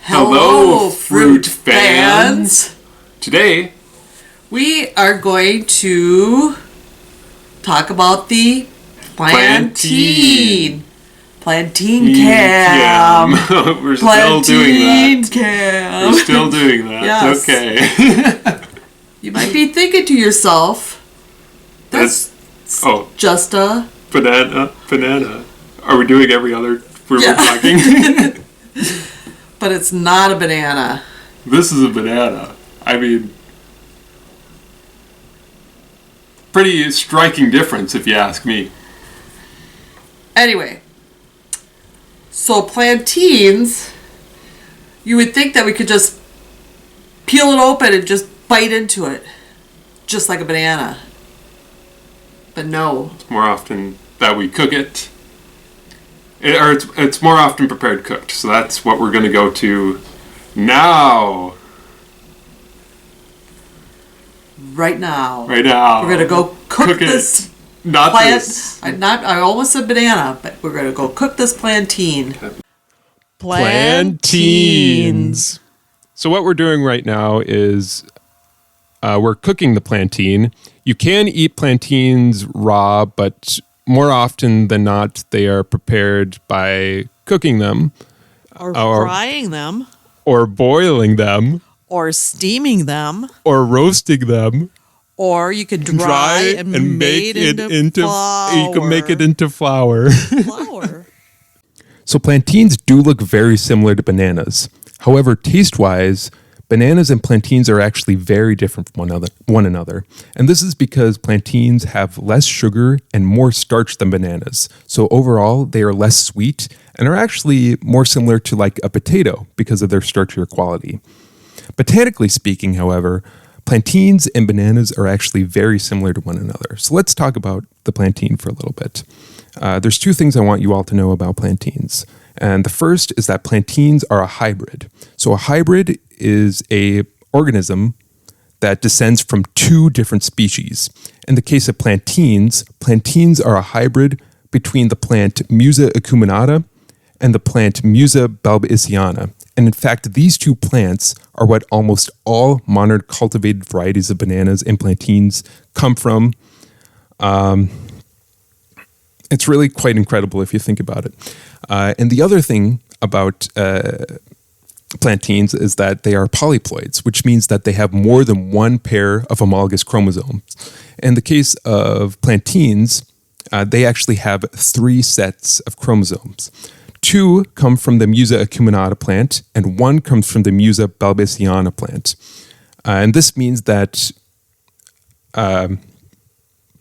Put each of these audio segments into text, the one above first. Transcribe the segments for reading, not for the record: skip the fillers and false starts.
Hello, fruit fans! Today, We are going to talk about the Plantain. Plantain cam. We're still doing that. Cam. We're still doing that. Yes. Okay. You might be thinking to yourself, that's just a... Banana. Are we doing every other fruit we're talking? But it's not a banana. This is a banana. I mean, pretty striking difference if you ask me. Anyway, so plantains, you would think that we could just peel it open and just bite into it, just like a banana. But no. It's more often that we cook it. It's more often prepared cooked. So that's what we're going to go to now. Right now. Right now. We're going to go cook this Not plant. this. I almost said banana, but we're going to go cook this plantain. Plantains. So what we're doing right now is we're cooking the plantain. You can eat plantains raw, but more often than not, they are prepared by cooking them. Or frying them. Or boiling them. Or steaming them. Or roasting them. Or you could dry and make it into flour. You can make it into flour. Flour. So plantains do look very similar to bananas. However, taste-wise, bananas and plantains are actually very different from one another. And this is because plantains have less sugar and more starch than bananas. So overall, they are less sweet and are actually more similar to like a potato because of their starchier quality. Botanically speaking, however, plantains and bananas are actually very similar to one another. So let's talk about the plantain for a little bit. There's two things I want you all to know about plantains. And the first is that plantains are a hybrid. So a hybrid is a organism that descends from two different species. In the case of plantains are a hybrid between the plant Musa acuminata and the plant Musa balbisiana. And in fact, these two plants are what almost all modern cultivated varieties of bananas and plantains come from. It's really quite incredible if you think about it. And the other thing about plantains is that they are polyploids, which means that they have more than one pair of homologous chromosomes. In the case of plantains, they actually have 3 sets of chromosomes. 2 come from the Musa acuminata plant, and 1 comes from the Musa balbisiana plant. And this means that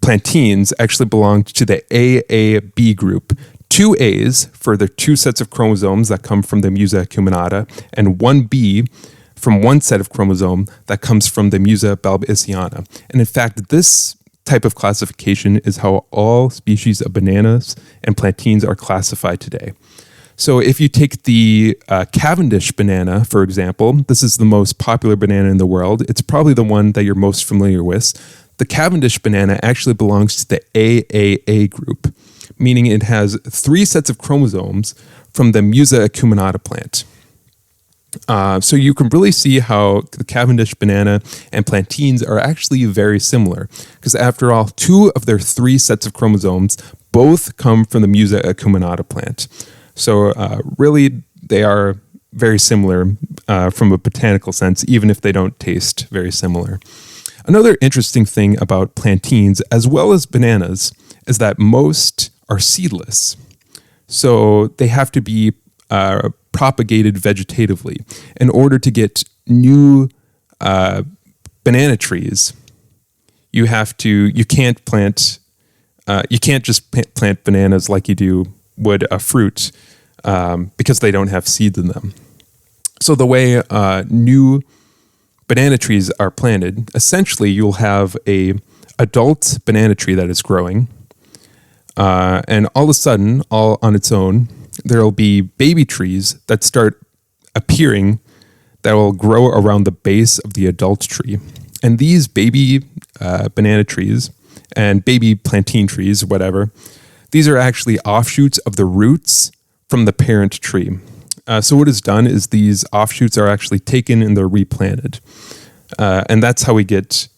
plantains actually belong to the AAB group. 2 A's for the 2 sets of chromosomes that come from the Musa acuminata, and 1 B from 1 set of chromosome that comes from the Musa balbisiana. And in fact, this type of classification is how all species of bananas and plantains are classified today. So if you take the Cavendish banana, for example, this is the most popular banana in the world. It's probably the one that you're most familiar with. The Cavendish banana actually belongs to the AAA group, meaning it has 3 sets of chromosomes from the Musa acuminata plant. So you can really see how the Cavendish banana and plantains are actually very similar, because after all, 2 of their 3 sets of chromosomes both come from the Musa acuminata plant. So really, they are very similar from a botanical sense, even if they don't taste very similar. Another interesting thing about plantains, as well as bananas, is that most are seedless. So they have to be propagated vegetatively. In order to get new banana trees, you can't just plant bananas like you would a fruit because they don't have seeds in them. So the way new banana trees are planted, essentially you'll have a adult banana tree that is growing, and all of a sudden, all on its own, there'll be baby trees that start appearing that will grow around the base of the adult tree. And these baby banana trees and baby plantain trees, whatever, these are actually offshoots of the roots from the parent tree. So what is done is these offshoots are actually taken and they're replanted. And that's how we get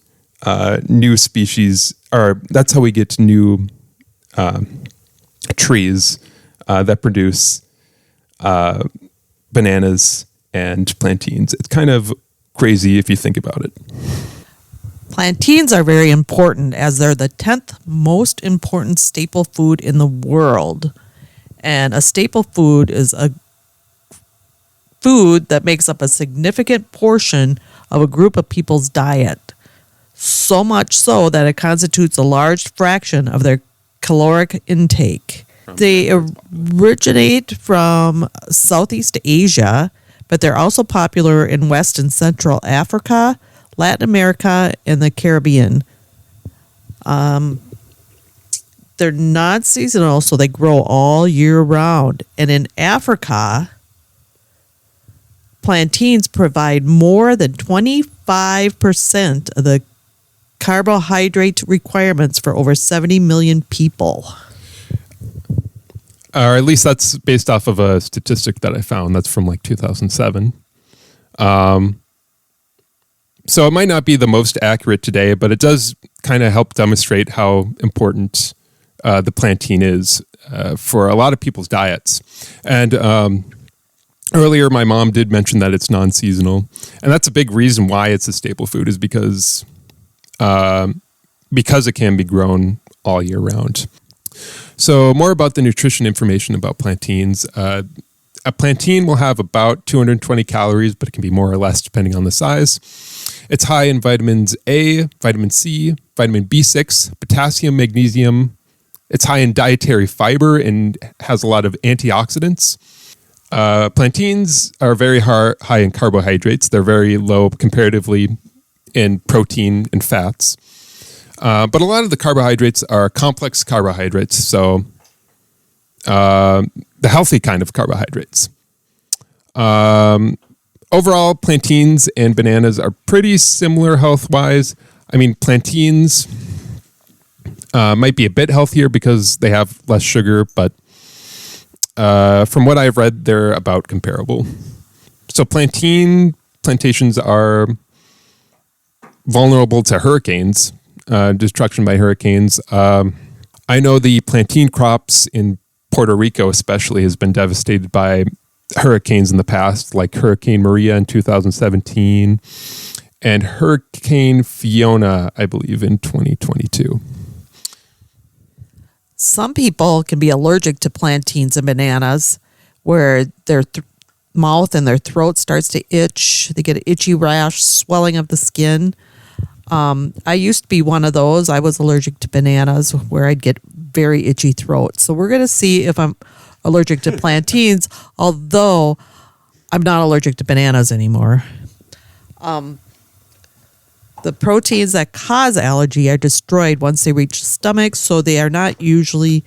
new species, or that's how we get new trees that produce bananas and plantains. It's kind of crazy if you think about it. Plantains are very important as they're the 10th most important staple food in the world. And a staple food is a food that makes up a significant portion of a group of people's diet. So much so that it constitutes a large fraction of their caloric intake. They originate from Southeast Asia, but they're also popular in West and Central Africa, Latin America, and the Caribbean. They're not seasonal, so they grow all year round. And in Africa, plantains provide more than 25% of the carbohydrate requirements for over 70 million people. Or at least that's based off of a statistic that I found. That's from like 2007. So it might not be the most accurate today, but it does kind of help demonstrate how important the plantain is for a lot of people's diets. And earlier, my mom did mention that it's non-seasonal. And that's a big reason why it's a staple food, is because it can be grown all year round. So more about the nutrition information about plantains. A plantain will have about 220 calories, but it can be more or less depending on the size. It's high in vitamins A, vitamin C, vitamin B6, potassium, magnesium. It's high in dietary fiber and has a lot of antioxidants. Plantains are very high in carbohydrates. They're very low comparatively in protein and fats. But a lot of the carbohydrates are complex carbohydrates, so the healthy kind of carbohydrates. Overall, plantains and bananas are pretty similar health-wise. I mean, plantains might be a bit healthier because they have less sugar, but from what I've read, they're about comparable. So plantations are vulnerable to hurricanes. Destruction by hurricanes. I know the plantain crops in Puerto Rico especially has been devastated by hurricanes in the past, like Hurricane Maria in 2017 and Hurricane Fiona, I believe, in 2022. Some people can be allergic to plantains and bananas, where their mouth and their throat starts to itch. They get an itchy rash, swelling of the skin. I used to be one of those. I was allergic to bananas, where I'd get very itchy throat. So we're going to see if I'm allergic to plantains, although I'm not allergic to bananas anymore. The proteins that cause allergy are destroyed once they reach the stomach, so they are not usually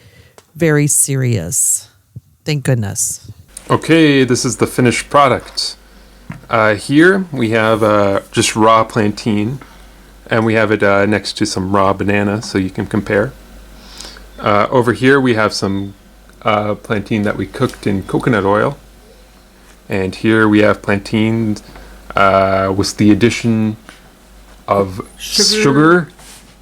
very serious. Thank goodness. Okay, this is the finished product. Here we have just raw plantain, and we have it next to some raw banana, so you can compare. Over here we have some plantain that we cooked in coconut oil. And here we have plantain with the addition of sugar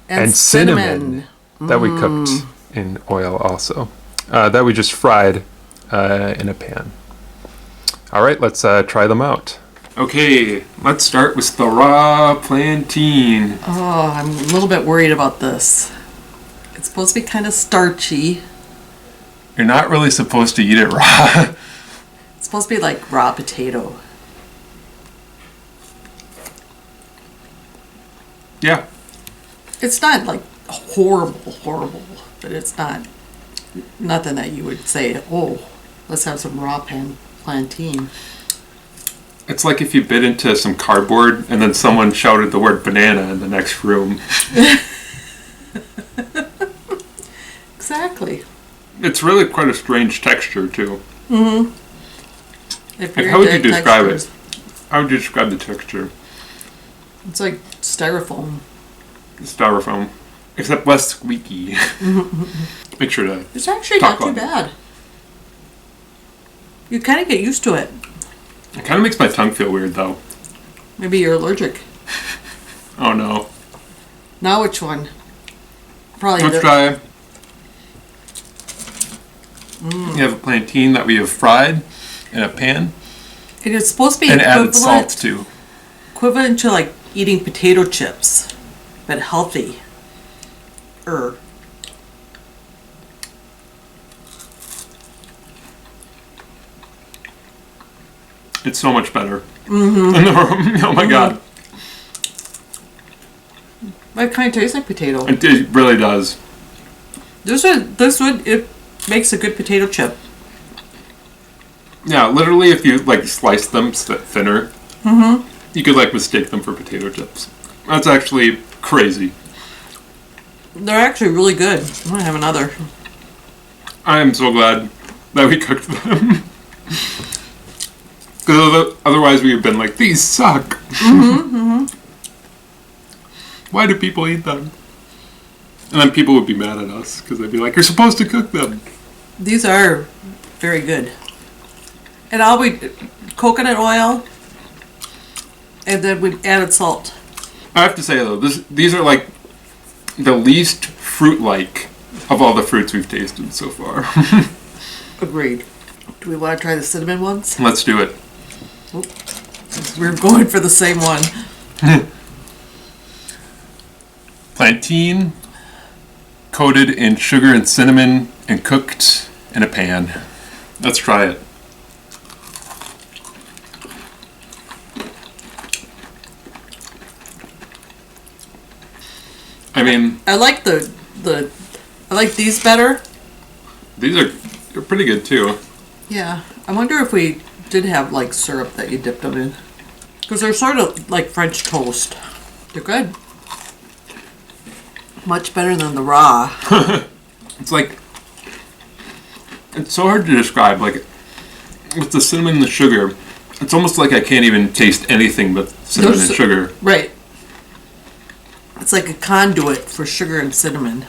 and cinnamon that we cooked in oil also. That we just fried in a pan. All right, let's try them out. Okay, let's start with the raw plantain. Oh, I'm a little bit worried about this. It's supposed to be kind of starchy. You're not really supposed to eat it raw. It's supposed to be like raw potato. Yeah. It's not like horrible, but it's not nothing that you would say, oh, let's have some raw plantain. It's like if you bit into some cardboard and then someone shouted the word banana in the next room. Exactly. It's really quite a strange texture, too. Mm-hmm. How would you describe it? How would you describe the texture? It's like styrofoam. Styrofoam. Except less squeaky. Make sure to It's actually not too bad. You kind of get used to it. It kind of makes my tongue feel weird, though. Maybe you're allergic. Oh, no. Now which one? Probably Let's try. We have a plantain that we have fried in a pan. And it's supposed to be And added salt, too. equivalent to like eating potato chips, but healthy. It's so much better. Mm-hmm. Oh my god. It kind of tastes like potato. It really does. It makes a good potato chip. Yeah, literally, if you like slice them thinner, you could like mistake them for potato chips. That's actually crazy. They're actually really good. I'm gonna have another. I am so glad that we cooked them. Because otherwise we would have been like, these suck. Why do people eat them? And then people would be mad at us because they'd be like, you're supposed to cook them. These are very good. And I'll be coconut oil, and then we added salt. I have to say though, these are like the least fruit-like of all the fruits we've tasted so far. Agreed. Do we want to try the cinnamon ones? Let's do it. We're going for the same one. Plantain coated in sugar and cinnamon and cooked in a pan. Let's try it. I mean, I like I like these better. they're pretty good too. Yeah. I wonder if we did have like syrup that you dipped them in. Because they're sort of like French toast. They're good. Much better than the raw. It's like, it's so hard to describe. Like, with the cinnamon and the sugar, it's almost like I can't even taste anything but cinnamon and sugar. Right. It's like a conduit for sugar and cinnamon.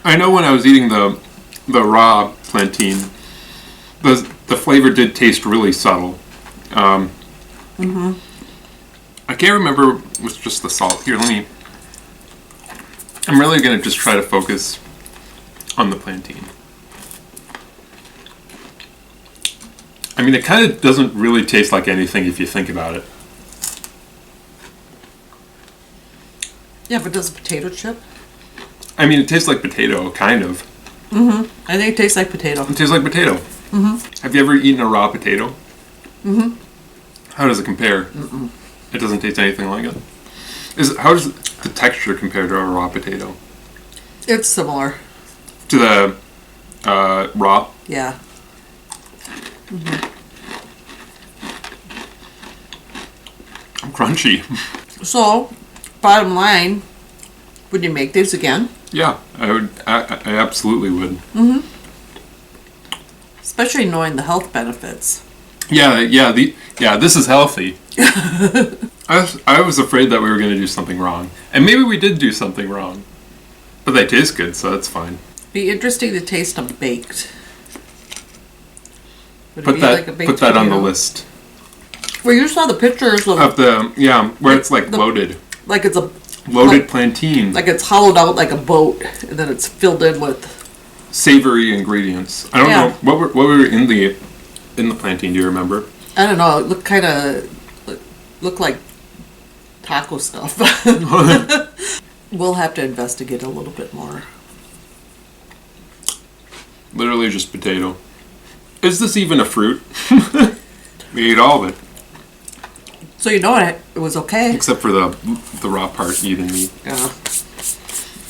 I know when I was eating the raw plantain, the flavor did taste really subtle. I can't remember if it was just the salt. Here, I'm really going to just try to focus on the plantain. I mean, it kind of doesn't really taste like anything if you think about it. Yeah, but does a potato chip? I mean, it tastes like potato, kind of. I think it tastes like potato. It tastes like potato. Have you ever eaten a raw potato? How does it compare? It doesn't taste anything like it. How does the texture compare to a raw potato? It's similar. To the raw? Yeah. Crunchy. So, bottom line, would you make these again? Yeah, I would. I absolutely would. Especially knowing the health benefits. Yeah. This is healthy. I was afraid that we were going to do something wrong, and maybe we did do something wrong, but they taste good, so that's fine. Be interesting to taste them baked. Would it Put be that like a baked put that on the potato? list Well, you saw the pictures of of the where it's like loaded like it's a loaded plantain, like it's hollowed out like a boat, and then it's filled in with. savory ingredients. I don't know what were in the plantain. Do you remember? I don't know. It looked like taco stuff. We'll have to investigate a little bit more. Literally just potato. Is this even a fruit? We ate all of it. So you know it was okay. Except for the raw part you didn't eat. Yeah.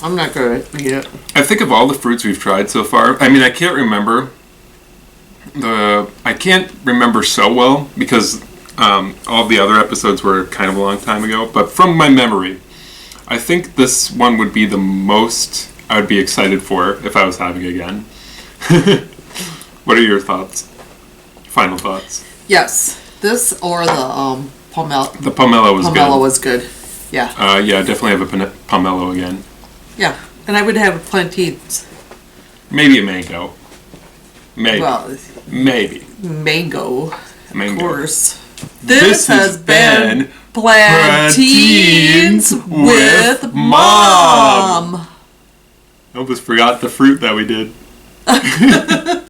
I'm not gonna eat it. I think of all the fruits we've tried so far, I mean, I can't remember so well because all the other episodes were kind of a long time ago, but from my memory, I think this one would be the most I would be excited for if I was having it again. What are your thoughts? Final thoughts? Yes, this or the pomelo. The pomelo was Pomelo good. was good. Yeah. Yeah, definitely have a pomelo again. Yeah, and I would have plantains. Maybe a mango. Maybe. Well, Maybe. mango. Of Mango. course. This has been Plantains Plantains with Mom. I almost forgot the fruit that we did.